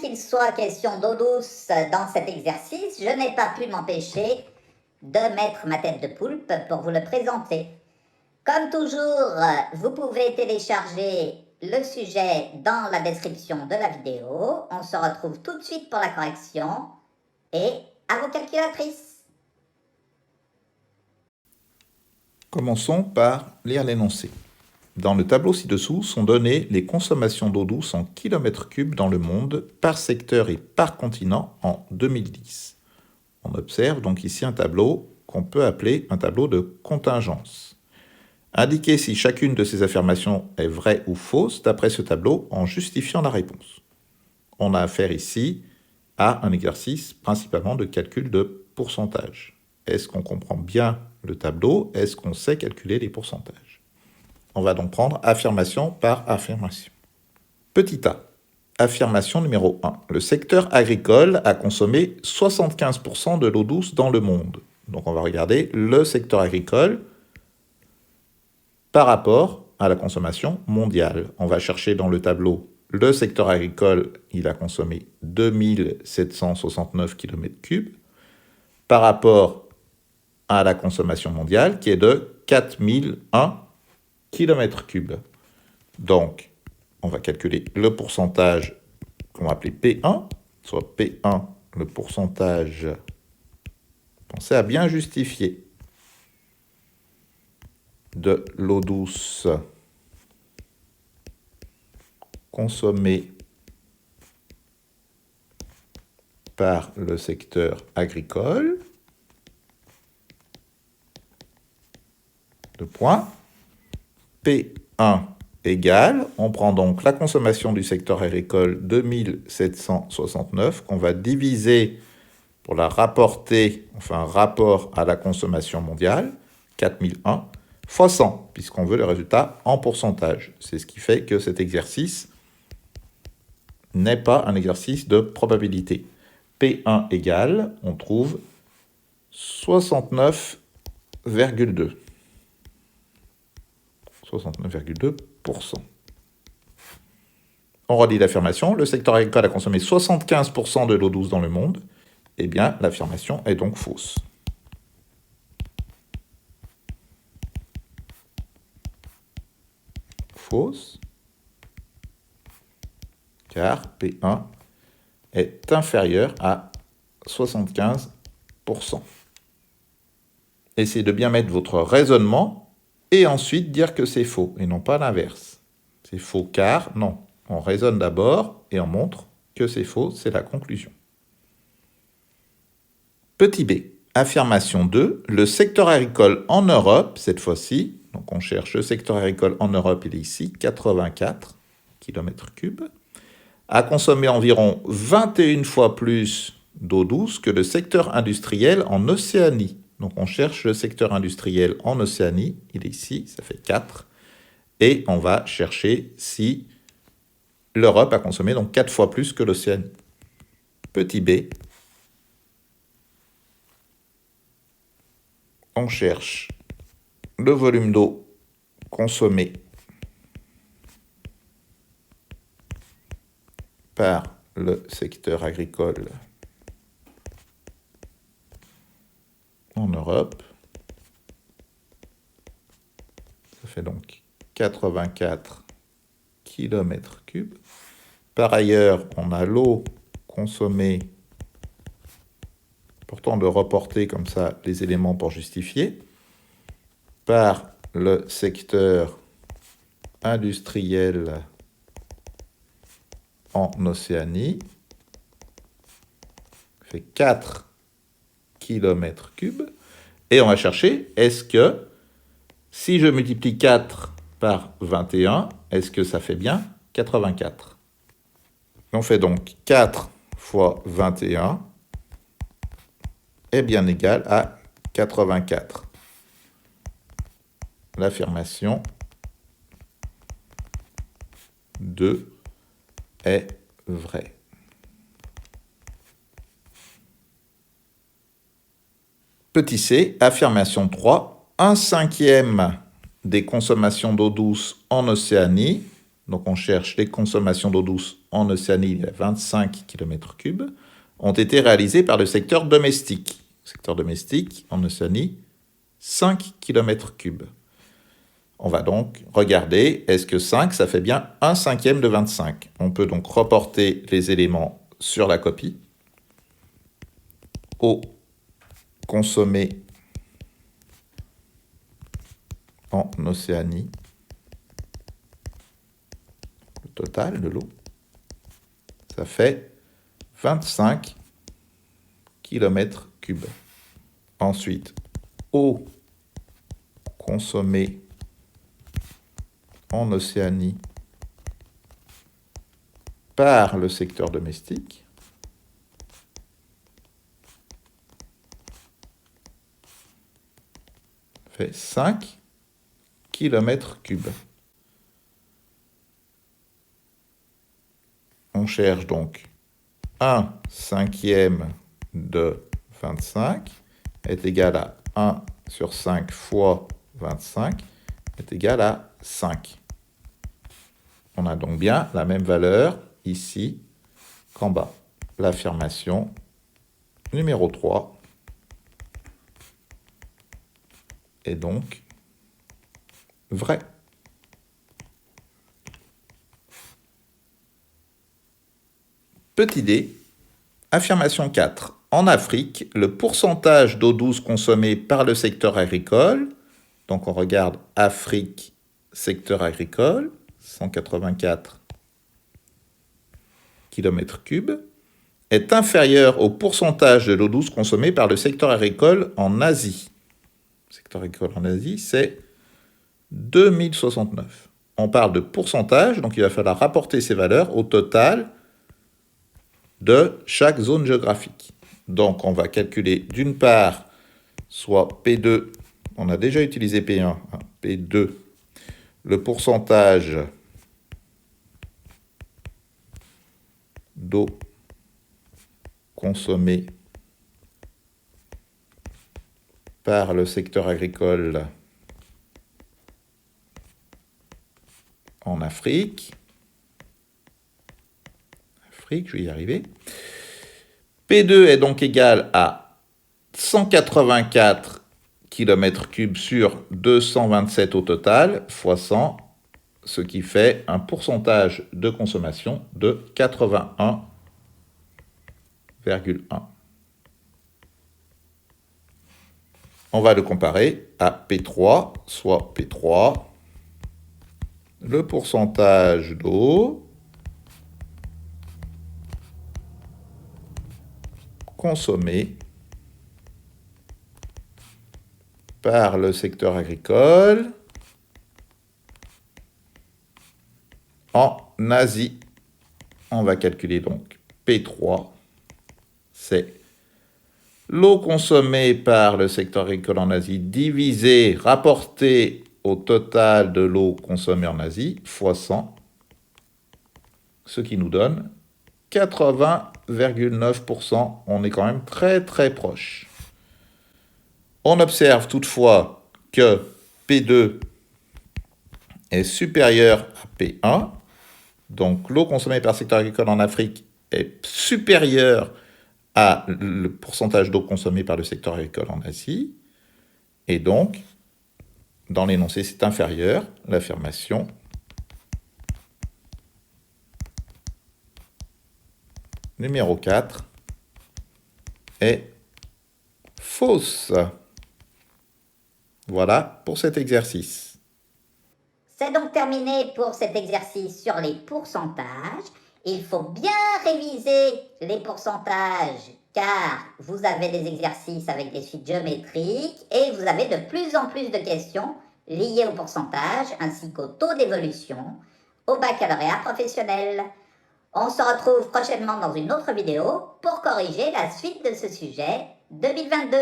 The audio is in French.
qu'il soit question d'eau douce dans cet exercice, je n'ai pas pu m'empêcher de mettre ma tête de poulpe pour vous le présenter. Comme toujours, vous pouvez télécharger le sujet dans la description de la vidéo. On se retrouve tout de suite pour la correction et à vos calculatrices. Commençons par lire l'énoncé. Dans le tableau ci-dessous sont données les consommations d'eau douce en kilomètres cubes dans le monde par secteur et par continent en 2010. On observe donc ici un tableau qu'on peut appeler un tableau de contingence. Indiquez si chacune de ces affirmations est vraie ou fausse d'après ce tableau en justifiant la réponse. On a affaire ici à un exercice principalement de calcul de pourcentage. Est-ce qu'on comprend bien le tableau? Est-ce qu'on sait calculer les pourcentages? On va donc prendre affirmation par affirmation. Petit a. Affirmation numéro 1. Le secteur agricole a consommé 75% de l'eau douce dans le monde. Donc on va regarder le secteur agricole par rapport à la consommation mondiale. On va chercher dans le tableau le secteur agricole, il a consommé 2769 km3 par rapport à la consommation mondiale qui est de 4001 km3. Donc, on va calculer le pourcentage qu'on va appeler P1, soit P1, le pourcentage. Pensez à bien justifier de l'eau douce consommée par le secteur agricole. Deux points. P1 égale, on prend donc la consommation du secteur agricole 2769 qu'on va diviser pour la rapporter, enfin rapport à la consommation mondiale, 4001, fois 100, puisqu'on veut le résultat en pourcentage. C'est ce qui fait que cet exercice n'est pas un exercice de probabilité. P1 égale, on trouve 69,2. 69,2%. On relit l'affirmation. Le secteur agricole a consommé 75% de l'eau douce dans le monde. Eh bien, l'affirmation est donc fausse. Fausse, car P1 est inférieur à 75%. Essayez de bien mettre votre raisonnement et ensuite dire que c'est faux, et non pas l'inverse. C'est faux car, non. On raisonne d'abord et on montre que c'est faux, c'est la conclusion. Petit b, affirmation 2, le secteur agricole en Europe, cette fois-ci, donc on cherche le secteur agricole en Europe, il est ici, 84 km3, a consommé environ 21 fois plus d'eau douce que le secteur industriel en Océanie. Donc on cherche le secteur industriel en Océanie, il est ici, ça fait 4. Et on va chercher si l'Europe a consommé donc 4 fois plus que l'Océanie. Petit b, on cherche le volume d'eau consommé par le secteur agricole en Europe. Ça fait donc 84 km3. Par ailleurs, on a l'eau consommée. Important de reporter comme ça les éléments pour justifier. Par le secteur industriel en Océanie. Ça fait 4 km3. Et on va chercher, est-ce que, si je multiplie 4 par 21, est-ce que ça fait bien 84? On fait donc 4 fois 21 est bien égal à 84. L'affirmation 2 est vraie. Petit c, affirmation 3, 1/5 des consommations d'eau douce en Océanie. Donc on cherche les consommations d'eau douce en Océanie, il y a 25 km3, ont été réalisés par le secteur domestique. Secteur domestique, en Océanie, 5 km3. On va donc regarder, est-ce que 5, ça fait bien 1/5 de 25? On peut donc reporter les éléments sur la copie. Eau consommée en Océanie, le total de l'eau, ça fait 25 km3. Ensuite, eau consommée en Océanie par le secteur domestique, fait 5 km3. On cherche donc 1/5 de 25 est égal à 1 sur 5 fois 25 est égal à 5. On a donc bien la même valeur ici qu'en bas. L'affirmation numéro 3 est donc vraie. Petite idée, affirmation 4. En Afrique, le pourcentage d'eau douce consommée par le secteur agricole, donc on regarde Afrique, secteur agricole, 184 km3, est inférieur au pourcentage de l'eau douce consommée par le secteur agricole en Asie. Le secteur agricole en Asie, c'est 2069. On parle de pourcentage, donc il va falloir rapporter ces valeurs au total de chaque zone géographique. Donc on va calculer d'une part, soit P2, on a déjà utilisé P1, P2, le pourcentage d'eau consommée par le secteur agricole en Afrique. Je vais y arriver. P2 est donc égal à 184 km3 sur 227 au total, fois 100, ce qui fait un pourcentage de consommation de 81,1. On va le comparer à P3, soit P3, le pourcentage d'eau consommée par le secteur agricole en Asie. On va calculer donc P3, c'est l'eau consommée par le secteur agricole en Asie divisé, rapporté au total de l'eau consommée en Asie, fois 100, ce qui nous donne 80,9%. On est quand même très très proche. On observe toutefois que P2 est supérieur à P1. Donc l'eau consommée par le secteur agricole en Afrique est supérieure à le pourcentage d'eau consommée par le secteur agricole en Asie. Et donc, dans l'énoncé, c'est inférieur. L'affirmation numéro 4 est fausse. Voilà pour cet exercice. C'est donc terminé pour cet exercice sur les pourcentages. Il faut bien réviser les pourcentages car vous avez des exercices avec des suites géométriques et vous avez de plus en plus de questions liées au pourcentage ainsi qu'au taux d'évolution au baccalauréat professionnel. On se retrouve prochainement dans une autre vidéo pour corriger la suite de ce sujet 2022.